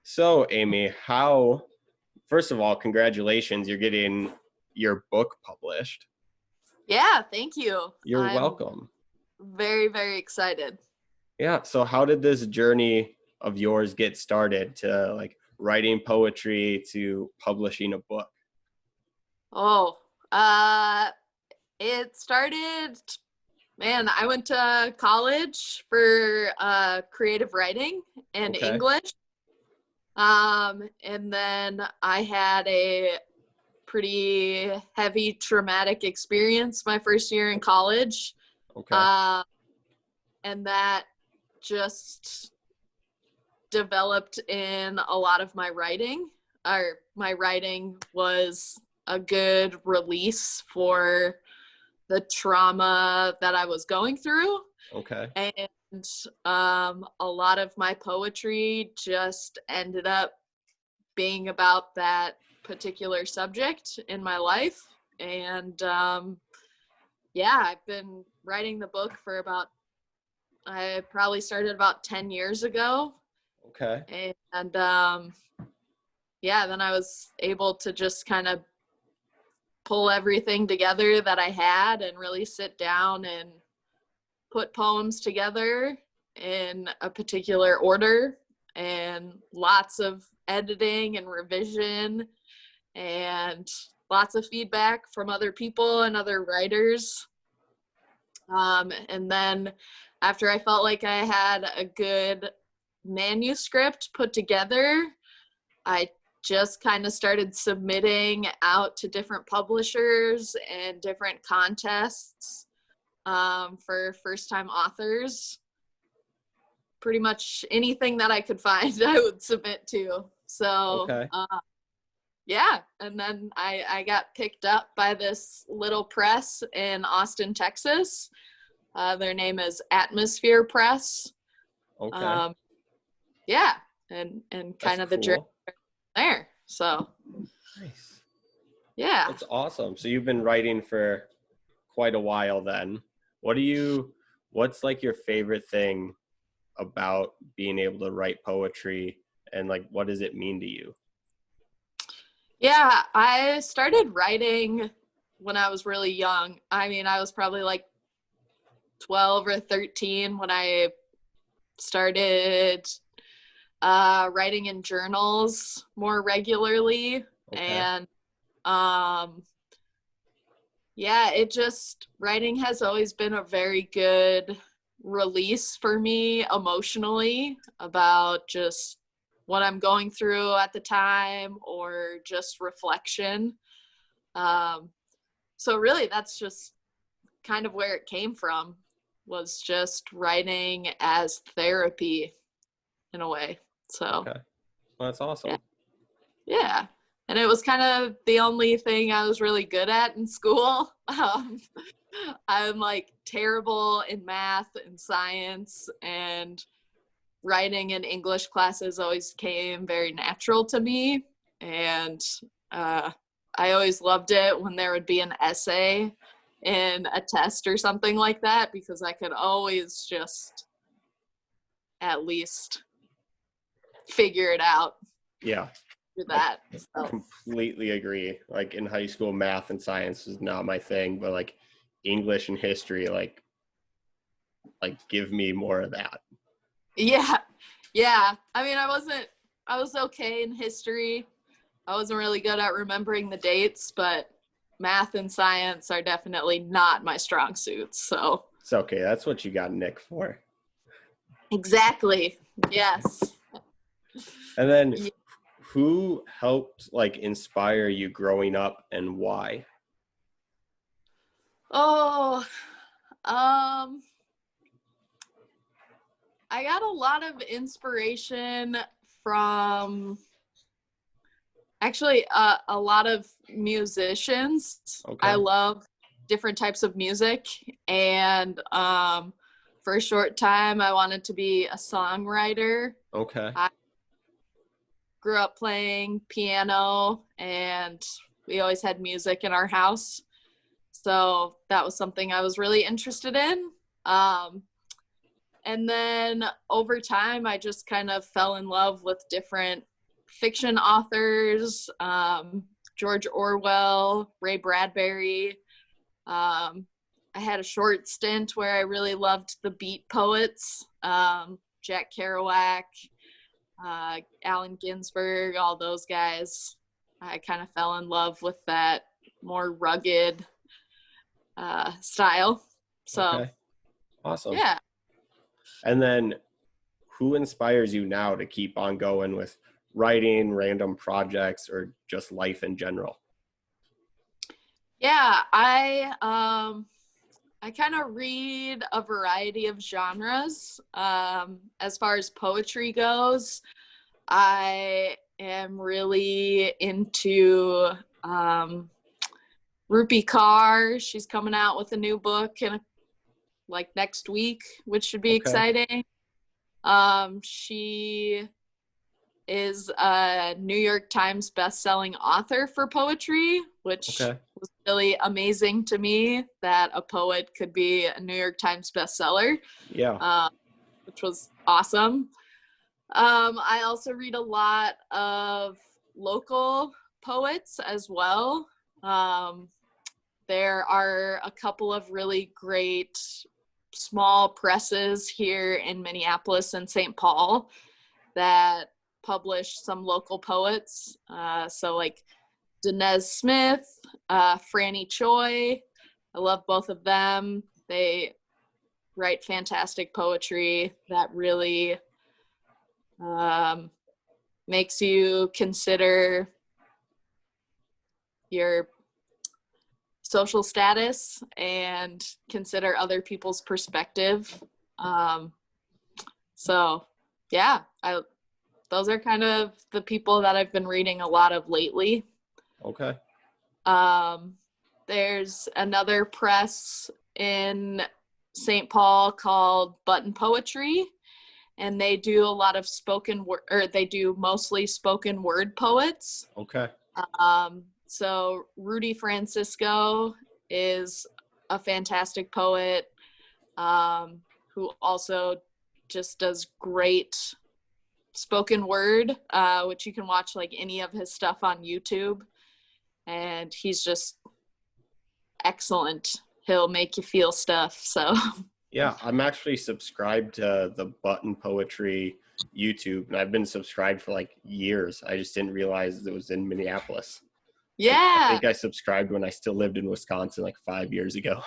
So, Amy, first of all, congratulations, you're getting your book published. Yeah, thank you. You're I'm welcome. very, very excited. Yeah. So, how did this journey of yours get started to like writing poetry to publishing a book? Oh, uh, it started, man, I went to college for creative writing and Okay. English. And then I had a pretty heavy traumatic experience my first year in college. Okay. Uh, and that just developed in a lot of my writing. Or my writing was a good release for the trauma that I was going through. Okay. And a lot of my poetry just ended up being about that particular subject in my life. And yeah, I've been writing the book for I probably started about 10 years ago. Okay. And yeah, then I was able to just kind of pull everything together that I had and really sit down and put poems together in a particular order, and lots of editing and revision and lots of feedback from other people and other writers. And then after I felt like I had a good manuscript put together, I just kind of started submitting out to different publishers and different contests for first-time authors. Pretty much anything that I could find, I would submit to. So, Okay. yeah. And then I got picked up by this little press in Austin, Texas. Their name is Atmosphere Press. Okay. Yeah. And That's kind of the journey cool. there. So, Nice. yeah. That's awesome. So you've been writing for quite a while then. What's like your favorite thing about being able to write poetry, and like what does it mean to you? Yeah, I started writing when I was really young. I mean, I was probably like 12 or 13 when I started writing in journals more regularly. Okay. And yeah, writing has always been a very good release for me emotionally about just what I'm going through at the time, or just reflection. Um, so really that's just kind of where it came from, was just writing as therapy in a way. So Okay. Well, that's yeah. awesome. Yeah. And it was kind of the only thing I was really good at in school. I'm like terrible in math and science, and writing and English classes always came very natural to me. And I always loved it when there would be an essay in a test or something like that, because I could always just at least figure it out Yeah. through I that. So completely agree. Like in high school, math and science is not my thing, but like English and history, like give me more of that. yeah. Yeah. I mean, I was okay in history. I wasn't really good at remembering the dates, but math and science are definitely not my strong suits. So It's okay. That's what you got Nick for. exactly. Yes. And then Yeah. who helped like inspire you growing up and why? Oh, um, I got a lot of inspiration from actually a lot of musicians. I Okay. love different types of music, and for a short time I wanted to be a songwriter. Okay. I grew up playing piano, and we always had music in our house, so that was something I was really interested in. um, and then over time I just kind of fell in love with different fiction authors, George Orwell, Ray Bradbury. I had a short stint where I really loved the beat poets, Jack Kerouac, Allen Ginsberg, all those guys. I kind of fell in love with that more rugged style. So, Okay. Awesome. yeah. And then who inspires you now to keep on going with writing, random projects, or just life in general? Yeah, I kind of read a variety of genres. As far as poetry goes, I am really into Rupi Kaur. She's coming out with a new book in like next week, which should be Okay. exciting. She is a New York Times best-selling author for poetry, which Okay. was really amazing to me that a poet could be a New York Times bestseller, Yeah. which was awesome. I also read a lot of local poets as well. There are a couple of really great small presses here in Minneapolis and St. Paul that publish some local poets. So like Dinez Smith, Franny Choi. I love both of them. They write fantastic poetry that really makes you consider your social status and consider other people's perspective. So yeah, those are kind of the people that I've been reading a lot of lately. Okay. There's another press in St. Paul called Button Poetry, and they do a lot of they do mostly spoken word poets. Okay. So Rudy Francisco is a fantastic poet, who also just does great spoken word, which you can watch like any of his stuff on YouTube, and he's just excellent. He'll make you feel stuff. So Yeah, I'm actually subscribed to the Button Poetry YouTube, and I've been subscribed for like years. I just didn't realize it was in Minneapolis. I yeah. think I subscribed when I still lived in Wisconsin like 5 years ago.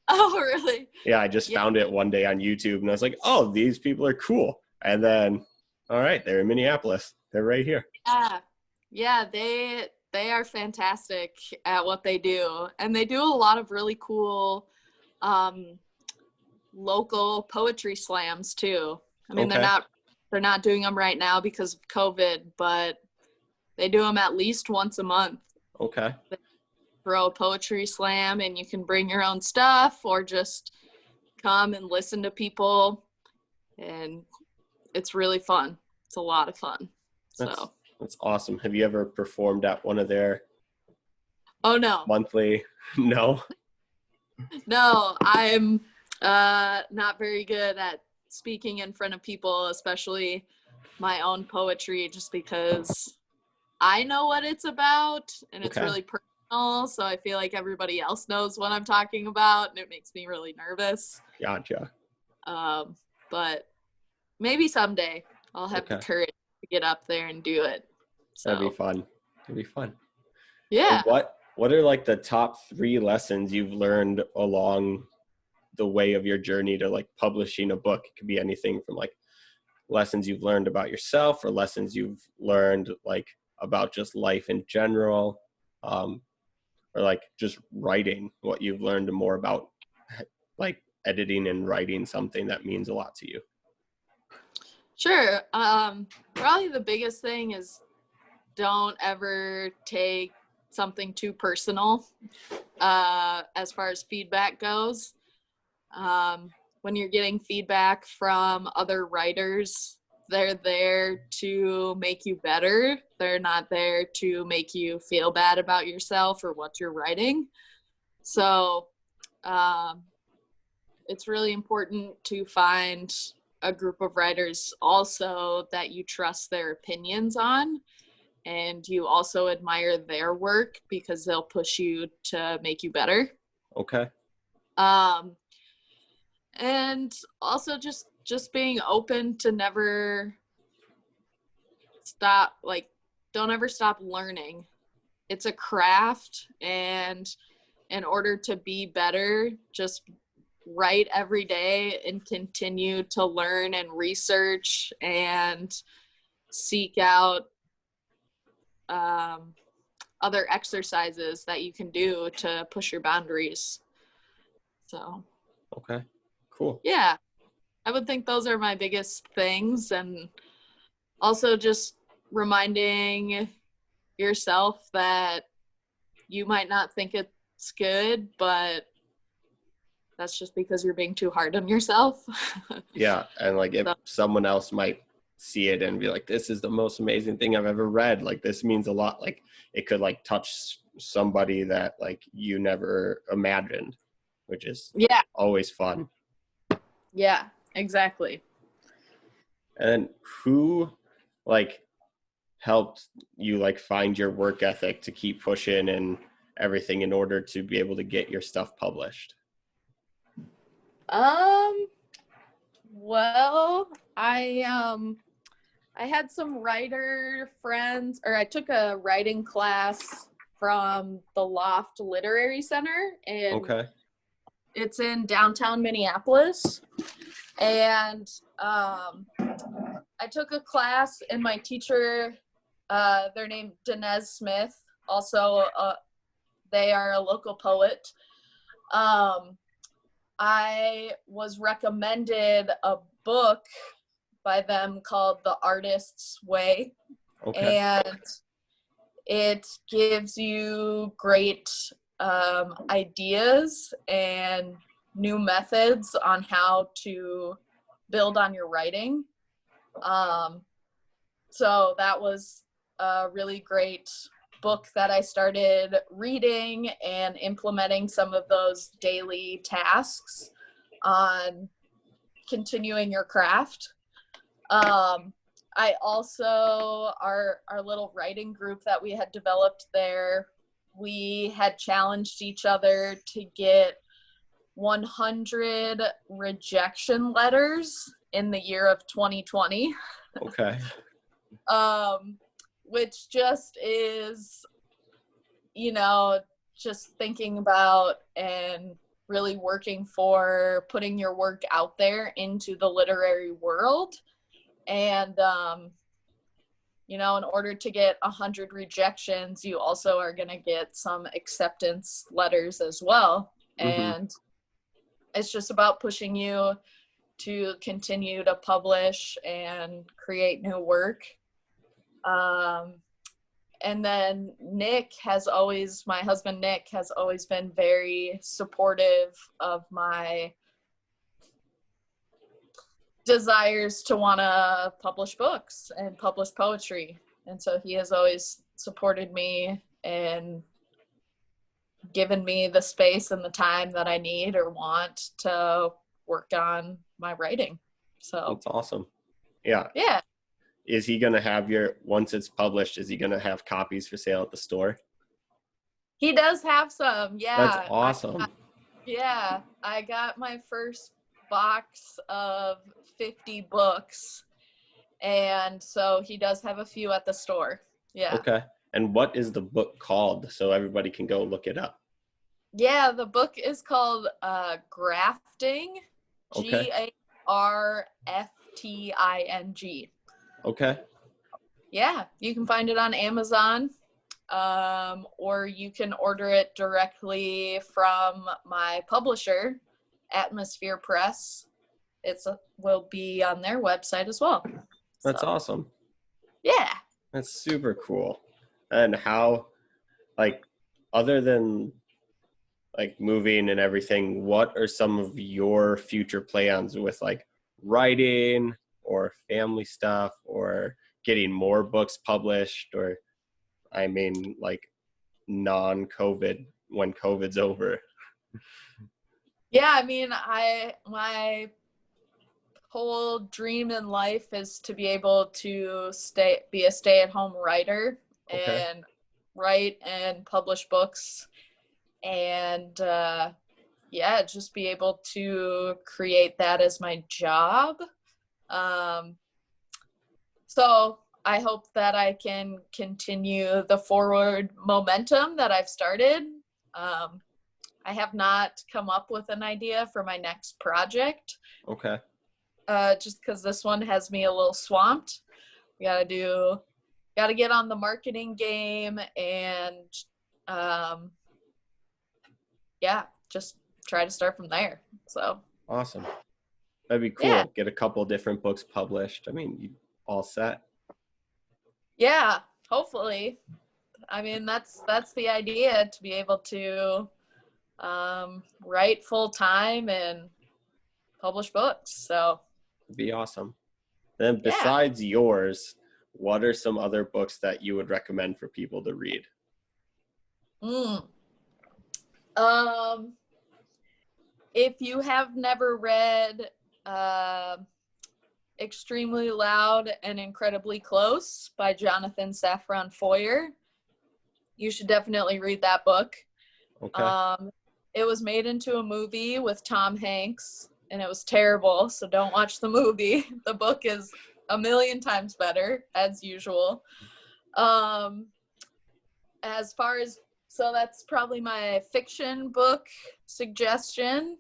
Oh, really? Yeah, I just Yeah. found it one day on YouTube, and I was like, oh, these people are cool. And then, all right, they're in Minneapolis. They're right here. Yeah, they are fantastic at what they do, and they do a lot of really cool local poetry slams too. I mean, Okay. they're not doing them right now because of COVID, but they do them at least once a month. Okay. They throw a poetry slam, and you can bring your own stuff or just come and listen to people, and it's really fun. It's a lot of fun. So That's awesome. Have you ever performed at one of their oh no. monthly? No. No, I'm not very good at speaking in front of people, especially my own poetry, just because I know what it's about and it's Okay. really personal. So I feel like everybody else knows what I'm talking about, and it makes me really nervous. Gotcha. But maybe someday I'll have the Okay. courage to get up there and do it. That'd be So fun. That'd be fun. So yeah. what are like the top 3 lessons you've learned along the way of your journey to like publishing a book? It could be anything from like lessons you've learned about yourself or lessons you've learned like about just life in general, or like just writing, what you've learned more about like editing and writing something that means a lot to you. Sure. Probably the biggest thing is don't ever take something too personal as far as feedback goes. When you're getting feedback from other writers, they're there to make you better. They're not there to make you feel bad about yourself or what you're writing. So it's really important to find a group of writers also that you trust their opinions on. and you also admire their work because they'll push you to make you better. Okay. And also just being open to never stop, like, don't ever stop learning. It's a craft, and in order to be better, just write every day and continue to learn and research and seek out other exercises that you can do to push your boundaries. So, Okay, cool. yeah, I would think those are my biggest things. And also just reminding yourself that you might not think it's good, but that's just because you're being too hard on yourself. Yeah, and like if someone else might see it and be like, this is the most amazing thing I've ever read, like this means a lot, like it could like touch somebody that like you never imagined, which is always fun. Yeah, exactly. And who like helped you like find your work ethic to keep pushing and everything in order to be able to get your stuff published? Well, I had some writer friends, or I took a writing class from the Loft Literary Center, and Okay. it's in downtown Minneapolis. And I took a class, and my teacher, they're named Dinez Smith. Also, they are a local poet. I was recommended a book by them called The Artist's Way. Okay. And it gives you great ideas and new methods on how to build on your writing. So that was a really great book that I started reading and implementing some of those daily tasks on continuing your craft. I also, our little writing group that we had developed there, we had challenged each other to get 100 rejection letters in the year of 2020. Okay. Which just is, just thinking about and really working for putting your work out there into the literary world. And, in order to get 100 rejections, you also are going to get some acceptance letters as well. Mm-hmm. And it's just about pushing you to continue to publish and create new work. And then my husband Nick has always been very supportive of my desires to want to publish books and publish poetry. And so he has always supported me and given me the space and the time that I need or want to work on my writing. So that's awesome. Yeah. Yeah. Is he going to have once it's published, is he going to have copies for sale at the store? He does have some. Yeah. That's awesome. I got my first box of 50 books, and so he does have a few at the store. Yeah. Okay. And what is the book called so everybody can go look it up? Yeah, the book is called Grafting. Okay. Grafting. Okay. Yeah, you can find it on Amazon, or you can order it directly from my publisher, Atmosphere Press. It will be on their website as well. That's awesome. Yeah. That's super cool. And how, like, other than like moving and everything, what are some of your future plans with like writing or family stuff or getting more books published, or I mean like non-COVID when COVID's over? Yeah, I mean, my whole dream in life is to be able to be a stay-at-home writer. Okay. and write and publish books, and yeah, just be able to create that as my job. Um, so I hope that I can continue the forward momentum that I've started. Um, I have not come up with an idea for my next project, Okay. just because this one has me a little swamped. Got to get on the marketing game, and yeah, just try to start from there. So Awesome. That'd be yeah, cool. Get a couple different books published. I mean, you all set. yeah, hopefully. I mean, that's the idea, to be able to write full time and publish books. So It'd be awesome. Then yeah. besides yours, what are some other books that you would recommend for people to read? Mm. Um, if you have never read Extremely Loud and Incredibly Close by Jonathan Safran Foer, you should definitely read that book. Okay. It was made into a movie with Tom Hanks, and it was terrible, so don't watch the movie. The book is a million times better, as usual. As far as, so that's probably my fiction book suggestion.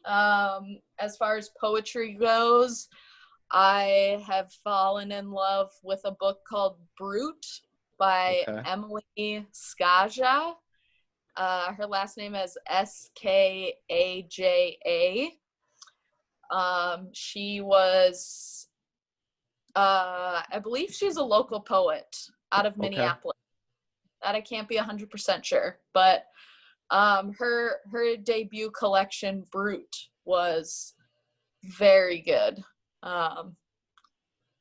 As far as poetry goes, I have fallen in love with a book called Brute by Okay. Emily Skaja. Her last name is Skaja. She was, I believe she's a local poet out of Okay. Minneapolis. That I can't be 100% sure, but her debut collection, Brute, was very good.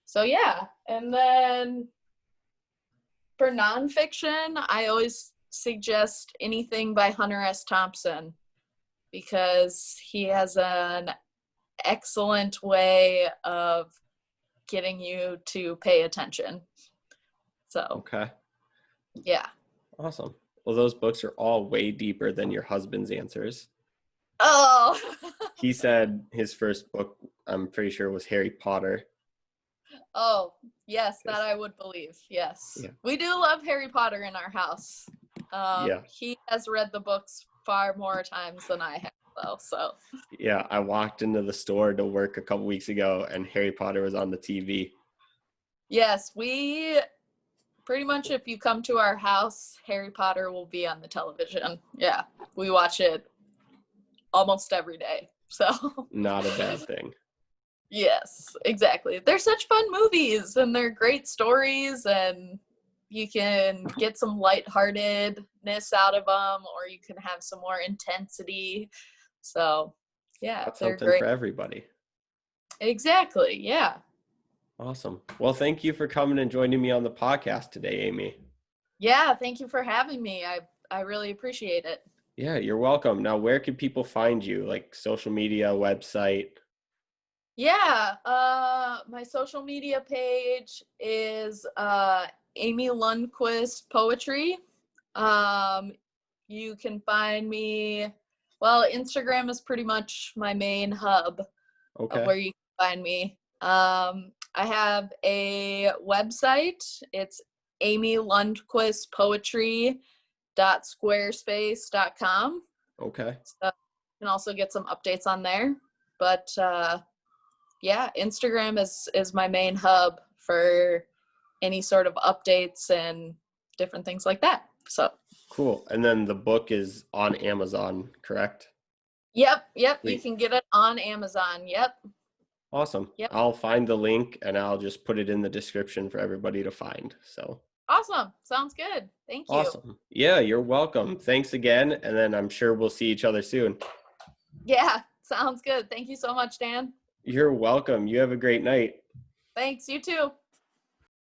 So yeah, and then for nonfiction, I always suggest anything by Hunter S. Thompson, because he has an excellent way of getting you to pay attention. So Okay. yeah. Awesome. Well, those books are all way deeper than your husband's answers. Oh. He said his first book, I'm pretty sure, was Harry Potter. Oh, yes, that I would believe. Yes. Yeah. We do love Harry Potter in our house. Yeah. He has read the books far more times than I have, though. So Yeah. I walked into the store to work a couple weeks ago and Harry Potter was on the TV. yes, we pretty much, if you come to our house, Harry Potter will be on the television. Yeah, we watch it almost every day. So Not a bad thing. yes, exactly. They're such fun movies, and they're great stories, and you can get some lightheartedness out of them, or you can have some more intensity. So yeah, Got they're something great. for everybody. Exactly. Yeah. Awesome. Well, thank you for coming and joining me on the podcast today, Amy. Yeah. Thank you for having me. I really appreciate it. Yeah, you're welcome. Now, where can people find you? Like social media, website? Yeah. My social media page is Amy Lundquist Poetry. You can find me, well, Instagram is pretty much my main hub of Okay. where you can find me. I have a website. It's amylundquistpoetry.squarespace.com. Okay. So you can also get some updates on there. But yeah, Instagram is my main hub for any sort of updates and different things like that. So Cool. And then the book is on Amazon, correct? yep, you Sweet. can get it on Amazon. Yep. Awesome. Yep. I'll find the link and I'll just put it in the description for everybody to find. So Awesome. Sounds good. Thank you. awesome. Yeah, you're welcome. Thanks again. And then I'm sure we'll see each other soon. Yeah, sounds good. Thank you so much, Dan. You're welcome. You have a great night. Thanks. You too.